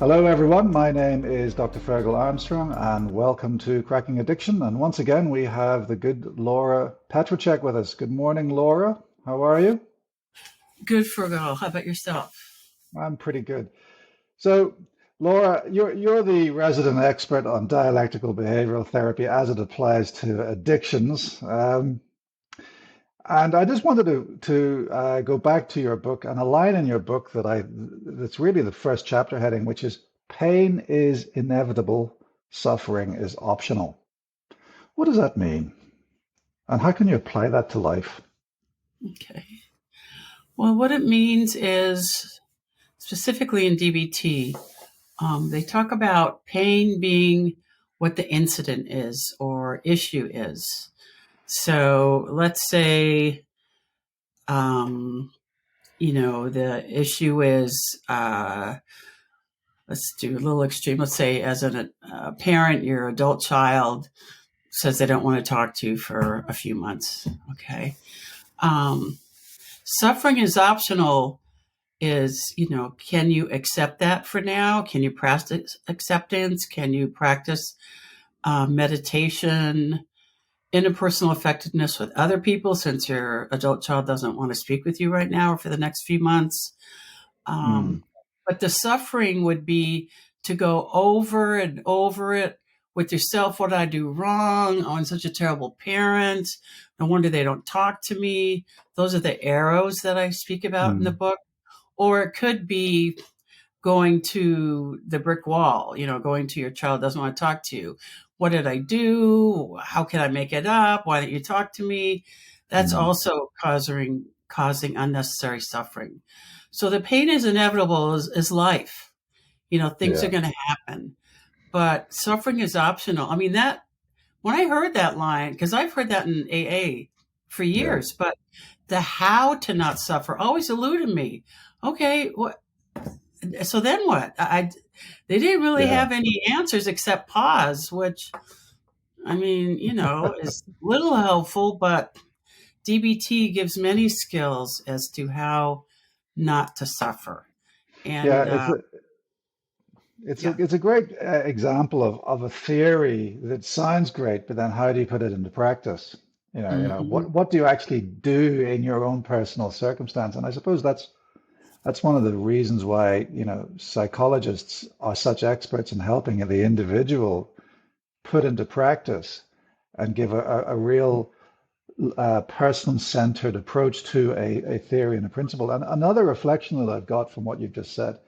Hello, everyone. My name is Dr. Fergal Armstrong, and welcome to Cracking Addiction. And once again, we have the good Laura Petracek with us. Good morning, Laura. How are you? Good for girl. How about yourself? I'm pretty good. So, Laura, you're the resident expert on dialectical behavioral therapy as it applies to addictions. And I just wanted to go back to your book and a line in your book that's really the first chapter heading, which is pain is inevitable, suffering is optional. What does that mean? And how can you apply that to life? Okay. Well, what it means is specifically in DBT, they talk about pain being what the incident is or issue is. So let's say, um, the issue is, let's do a little extreme. Let's say, as a parent, your adult child says they don't want to talk to you for a few months. Okay. Um, Suffering is optional is, can you accept that for now? Can you practice acceptance? Can you practice meditation, interpersonal effectiveness with other people since your adult child doesn't want to speak with you right now or for the next few months? Hmm. But the suffering would be to go over and over it with yourself. What did I do wrong? Oh, I'm such a terrible parent. No wonder they don't talk to me. Those are the arrows that I speak about in the Hmm. book. Or it could be going to the brick wall, going to your child doesn't want to talk to you. What did I do? How can I make it up? Why don't you talk to me? That's Hmm. also causing unnecessary suffering. So the pain is inevitable is life. Things are Yeah. going to happen, but suffering is optional. I mean, that when I heard that line, because I've heard that in AA for Yeah. years, but the how to not suffer always eluded me. Okay, what? So then what? They didn't really Yeah. have any answers except pause, which I mean, is little helpful, but DBT gives many skills as to how not to suffer. Yeah. And yeah. It's a great example of a theory that sounds great, but then how do you put it into practice? Hmm. What do you actually do in your own personal circumstance? And I suppose that's one of the reasons why, psychologists are such experts in helping the individual put into practice and give a real person-centered approach to a theory and a principle. And another reflection that I've got from what you've just said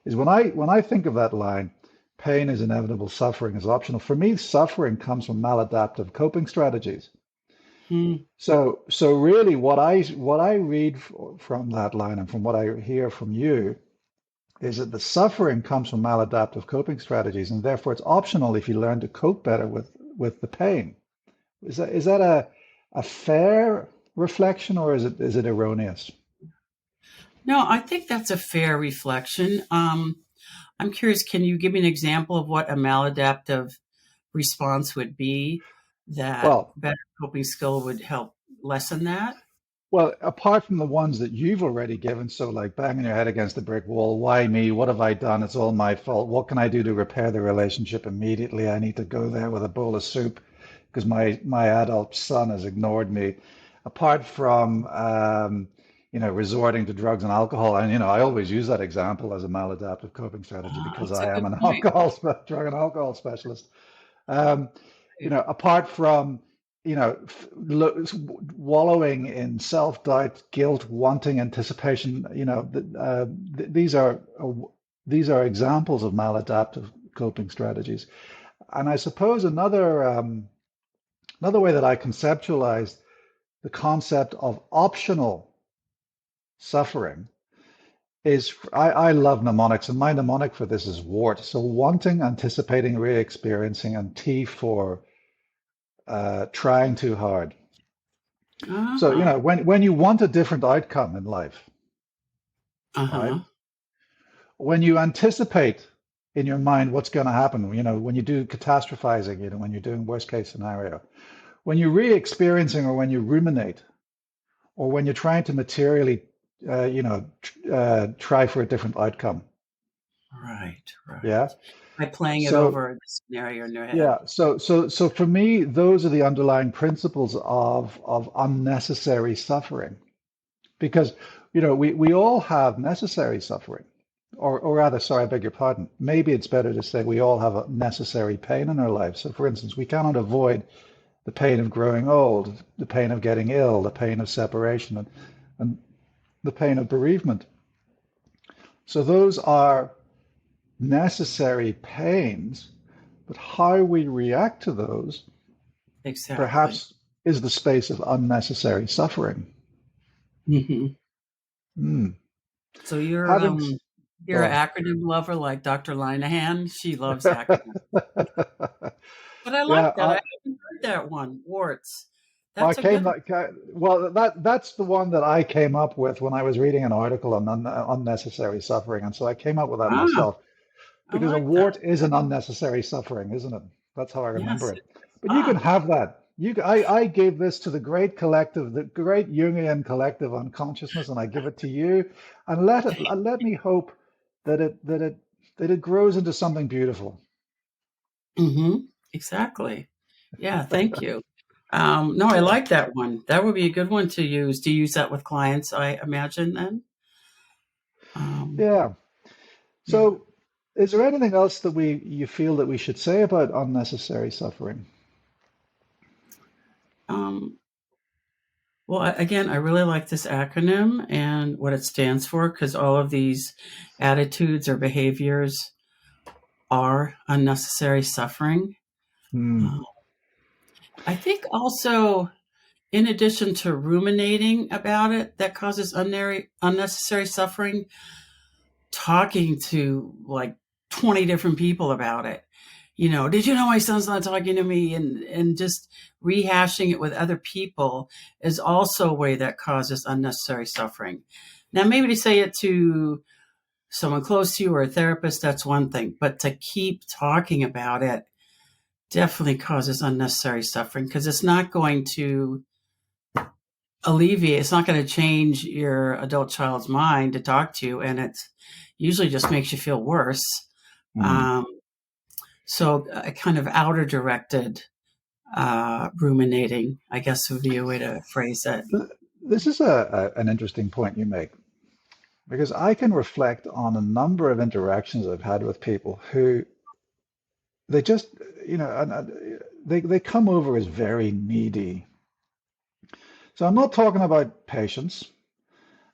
is when I think of that line, pain is inevitable, suffering is optional. For me, suffering comes from maladaptive coping strategies. Hmm. So really, what I read from that line and from what I hear from you is that the suffering comes from maladaptive coping strategies, and therefore it's optional if you learn to cope better with the pain. Is that a fair reflection, or is it erroneous? No, I think that's a fair reflection. I'm curious, can you give me an example of what a maladaptive response would be that Well, better coping skill would help lessen that? Well, apart from the ones that you've already given, so like banging your head against the brick wall, why me? What have I done? It's all my fault. What can I do to repair the relationship immediately? I need to go there with a bowl of soup because my adult son has ignored me. Apart from resorting to drugs and alcohol, and I always use that example as a maladaptive coping strategy because That's a I am good an point. drug and alcohol specialist. Um, apart from, wallowing in self-doubt, guilt, wanting, anticipation, these are examples of maladaptive coping strategies. And I suppose another way that I conceptualize the concept of optional suffering is I love mnemonics, and my mnemonic for this is WART. So wanting, anticipating, re-experiencing, and T for trying too hard. So, Uh-huh. when you want a different outcome in life, right? Uh-huh. When you anticipate in your mind what's going to happen, when you do catastrophizing, when you're doing worst case scenario, when you're re-experiencing or when you ruminate, or when you're trying to materially, try for a different outcome, Right, Yeah. right. By playing it So over the scenario in your head. yeah. So for me, those are the underlying principles of unnecessary suffering. Because, we all have necessary suffering. Or rather, sorry, I beg your pardon. Maybe it's better to say we all have a necessary pain in our life. So, for instance, we cannot avoid the pain of growing old, the pain of getting ill, the pain of separation, and the pain of bereavement. So, those are necessary pains, but how we react to those Exactly. perhaps is the space of unnecessary suffering. Hmm. Hmm. So Having, you're go an on. acronym lover like Dr. Linehan. She loves acronyms. But I Yeah, like that. I haven't heard that one. Warts. I That's a came good one. that well that's the one that I came up with when I was reading an article on unnecessary suffering, and so I came up with that Ah, myself I because a like that. wart is an unnecessary suffering, isn't it? That's how I remember Yes. it. But you can Ah, have that. I gave this to the great collective, the great Jungian collective unconsciousness, and I give it to you, and let me hope that it grows into something beautiful. hmm, exactly. Yeah, thank you. No, I Yeah. like that one. That would be a good one to use. Do you use that with clients, I imagine then? Um, Yeah. yeah. So, is there anything else that we you feel that we should say about unnecessary suffering? Um, well, again, I really like this acronym and what it stands for because all of these attitudes or behaviors are unnecessary suffering. Hmm. Uh, I think also, in addition to ruminating about it, that causes unnecessary suffering, talking to like 20 different people about it. Did you know my son's not talking to me? And just rehashing it with other people is also a way that causes unnecessary suffering. Now, maybe to say it to someone close to you or a therapist, that's one thing, but to keep talking about it definitely causes unnecessary suffering because it's not going to alleviate, it's not going to change your adult child's mind to talk to you, and it usually just makes you feel worse. Hmm. Um, so, a kind of outer directed ruminating, I guess would be a way to phrase it. This is an interesting point you make because I can reflect on a number of interactions I've had with people who they just, they come over as very needy. So I'm not talking about patients.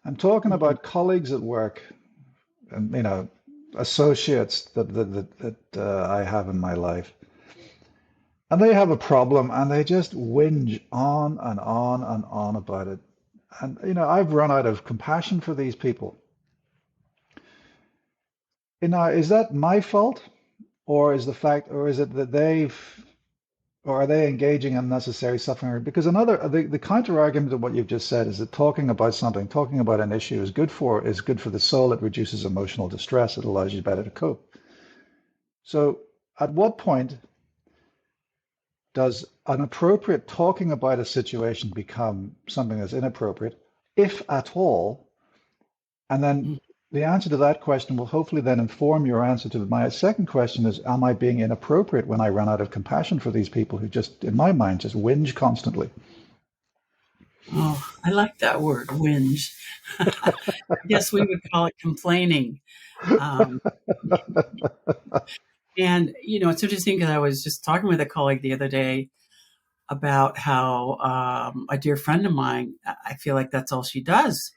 I'm talking Mhm. about colleagues at work and associates that I have in my life. And they have a problem and they just whinge on and on and on about it. And, I've run out of compassion for these people. Is that my fault? Or is it that or are they engaging in unnecessary suffering? Because the counter argument to what you've just said is that talking about an issue is good for the soul. It reduces emotional distress. It allows you better to cope. So at what point does an appropriate talking about a situation become something that's inappropriate, if at all? And then the answer to that question will hopefully then inform your answer to my second question is, am I being inappropriate when I run out of compassion for these people who just, in my mind, just whinge constantly? Oh, I like that word, whinge. I guess we would call it complaining. Um, and, it's interesting because I was just talking with a colleague the other day about how a dear friend of mine, I feel like that's all she does.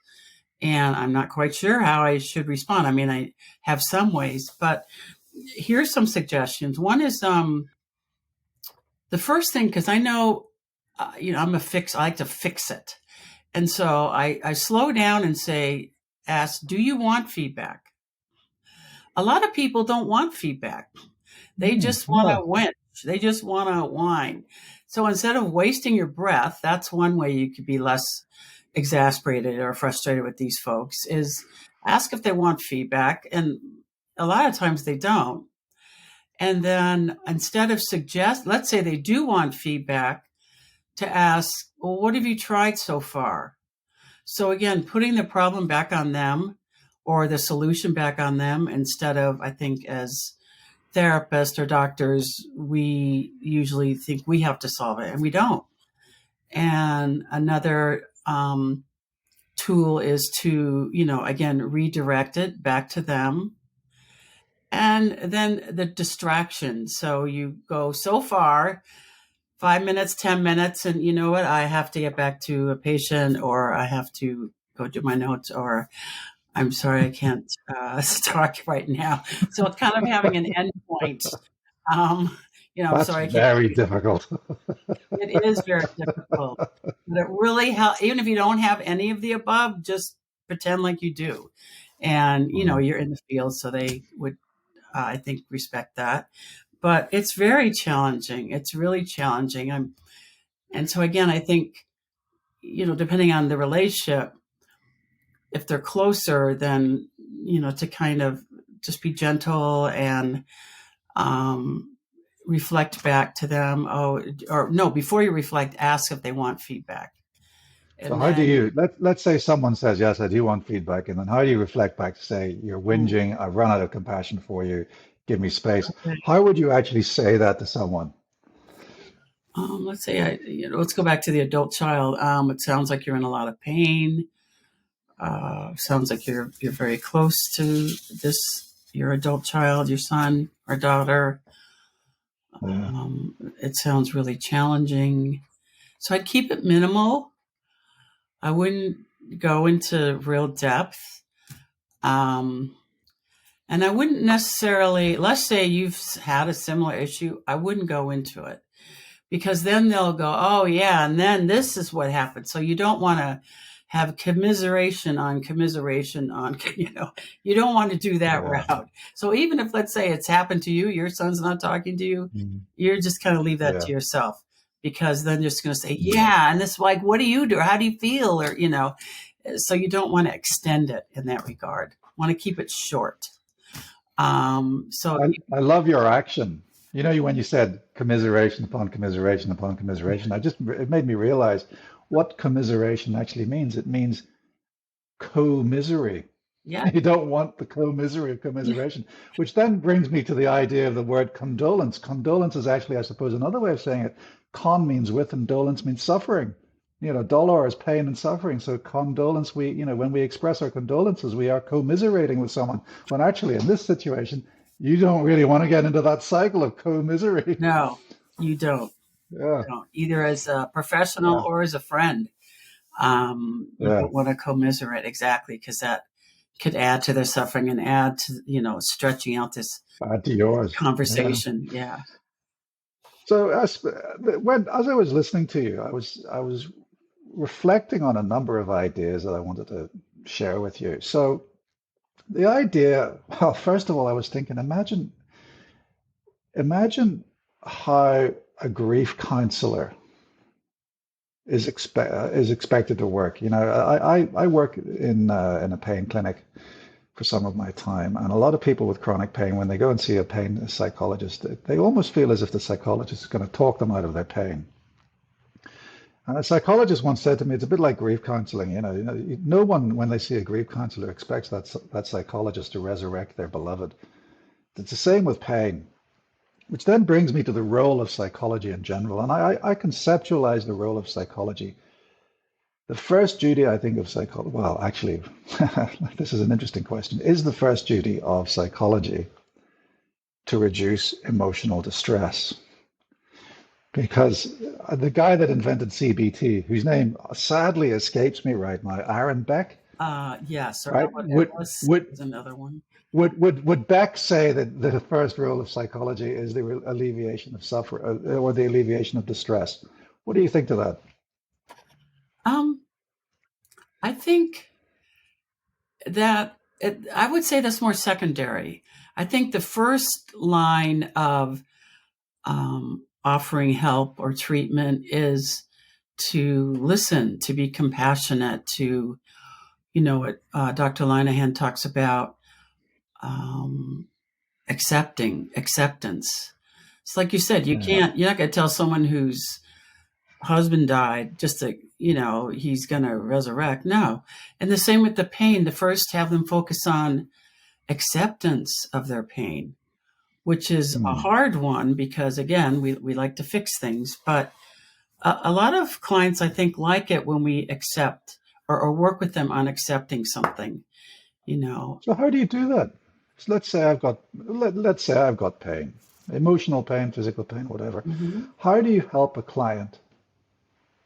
And I'm not quite sure how I should respond. I mean, I have some ways, but here's some suggestions. One is the first thing, because I know, I like to fix it. And so I slow down and ask, do you want feedback? A lot of people don't want feedback. They just want No. to whinge. They just want to whine. So instead of wasting your breath, that's one way you could be less exasperated or frustrated with these folks is ask if they want feedback. And a lot of times they don't. And then instead of let's say they do want feedback, to ask, well, what have you tried so far? So again, putting the problem back on them or the solution back on them, instead of, I think, as therapists or doctors, we usually think we have to solve it, and we don't. And another tool is to, again, redirect it back to them. And then the distraction. So you go so far, 5 minutes, 10 minutes, and you know what? I have to get back to a patient, or I have to go do my notes, or I'm sorry, I can't talk right now. So it's kind of having an endpoint. I'm That's sorry, I can't. very difficult. It is very difficult, but it really helps. Even if you don't have any of the above, just pretend like you do, and you're in the field, so they would, I think, respect that. But it's very challenging. It's really challenging. And so again, I think, depending on the relationship, if they're closer, then, to kind of just be gentle and reflect back to them. Or no, before you reflect, ask if they want feedback. So And how do then, you, let's say someone says, yes, I do want feedback. And then how do you reflect back to say, you're whinging, I've run out of compassion for you, give me space. okay, How would you actually say that to someone? let's say, let's go back to the adult child. It sounds like you're in a lot of pain. Sounds like you're very close to your adult child, your son or daughter. Yeah. It sounds really challenging. So I'd keep it minimal. I wouldn't go into real depth. Um, and I wouldn't necessarily, let's say you've had a similar issue, I wouldn't go into it, because then they'll go, oh, yeah, and then this is what happened. So you don't want to have commiseration on commiseration on, you don't want to do that Yeah. route. So even if, let's say, it's happened to you, your son's not talking to you, Mhm. you're just kind of leave that Yeah. to yourself, because then you're just going to say, Mhm. yeah, and this, like, what do you do? Or how do you feel? Or, so you don't want to extend it in that regard. Want to keep it short. So I love your action. When you said commiseration upon commiseration upon commiseration, it made me realize what commiseration actually means. It means co-misery. yeah, You don't want the co-misery of commiseration, which then brings me to the idea of the word condolence. Condolence is actually, I suppose, another way of saying it. Con means with, and dolence means suffering. Dolor is pain and suffering. So condolence, when we express our condolences, we are commiserating with someone. When actually, in this situation, you don't really want to get into that cycle of co-misery. no, you don't. Yeah, Don't. Either as a professional yeah, or as a friend. You yeah. don't want to commiserate, exactly, because that could add to their suffering and add to, stretching out this Add to yours. Yeah. conversation. Yeah. So as I was listening to you, I was reflecting on a number of ideas that I wanted to share with you. So the idea, well, first of all, I was thinking, imagine how a grief counselor is expected to work. I work in a pain clinic for some of my time, and a lot of people with chronic pain, when they go and see a pain psychologist, they almost feel as if the psychologist is going to talk them out of their pain. And a psychologist once said to me, it's a bit like grief counseling. No one, when they see a grief counselor, expects that psychologist to resurrect their beloved. It's the same with pain, which then brings me to the role of psychology in general. And I conceptualize the role of psychology. The first duty, I think, of psychology, well, actually, this is an interesting question. Is the first duty of psychology to reduce emotional distress? Because the guy that invented CBT, whose name sadly escapes me right now, Aaron Beck, Yes. Or right? Ellis is another one. Would Beck say that the first role of psychology is the alleviation of suffering or the alleviation of distress? What do you think to that? Um, I think that I would say that's more secondary. I think the first line of offering help or treatment is to listen, to be compassionate, to, what Dr. Linehan talks about, acceptance. It's like you said, Yeah, you're not going to tell someone who's husband died, just to, he's going to resurrect. No. And the same with the pain. The first, have them focus on acceptance of their pain, which is a Hmm. hard one because, again, we like to fix things. But a lot of clients, I think, like it when we accept or work with them on accepting something, you know. So how do you do that? So let's say I've got pain, emotional pain, physical pain, whatever. Mhm. How do you help a client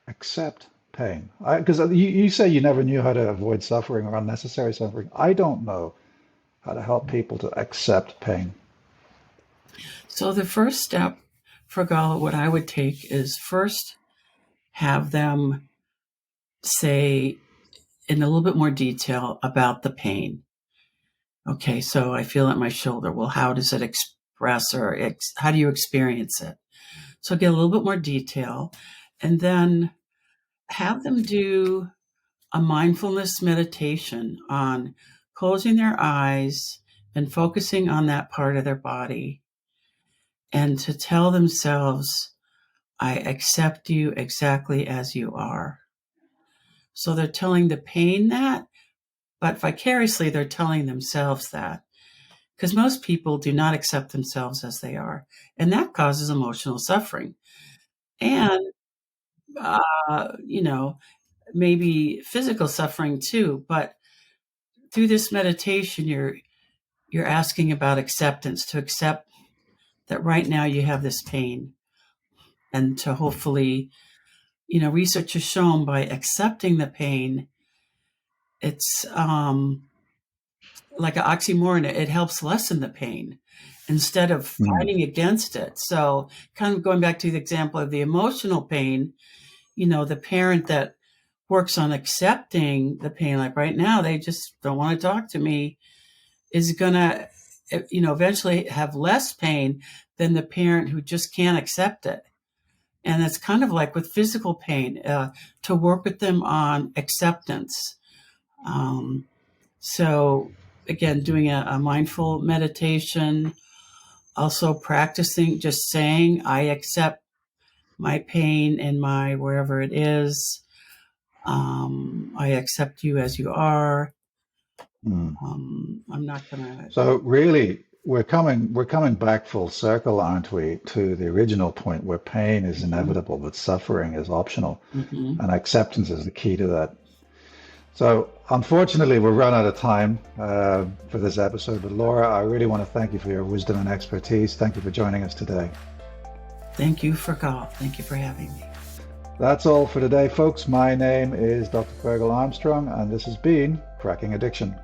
accept pain? Because you say you never knew how to avoid suffering or unnecessary suffering. I don't know how to help people to accept pain. So the first step for Gala, what I would take is first have them say in a little bit more detail about the pain. Okay, so I feel it in my shoulder. Well, how does it express or how do you experience it? So get a little bit more detail and then have them do a mindfulness meditation on closing their eyes and focusing on that part of their body and to tell themselves, I accept you exactly as you are. So they're telling the pain that, but vicariously they're telling themselves that. Because most people do not accept themselves as they are. And that causes emotional suffering. And, you know, maybe physical suffering too. But through this meditation, you're asking about acceptance, to accept that right now you have this pain. And to hopefully, research has shown by accepting the pain, it's like an oxymoron. It helps lessen the pain instead of Hmm. fighting against it. So, kind of going back to the example of the emotional pain, the parent that works on accepting the pain, like right now, they just don't want to talk to me, is going to, eventually have less pain than the parent who just can't accept it. And it's kind of like with physical pain, to work with them on acceptance. Um, so, again, doing a mindful meditation, also practicing just saying, I accept my pain and my wherever it is. I accept you as you are. Hmm. I'm not going to. So really, we're coming back full circle, aren't we, to the original point where pain is Mhm, inevitable, but suffering is optional, mhm. and acceptance is the key to that. So unfortunately, we've run out of time for this episode. But Laura, I really want to thank you for your wisdom and expertise. Thank you for joining us today. Thank you for call. Thank you for having me. That's all for today, folks. My name is Dr. Fergal Armstrong, and this has been Cracking Addiction.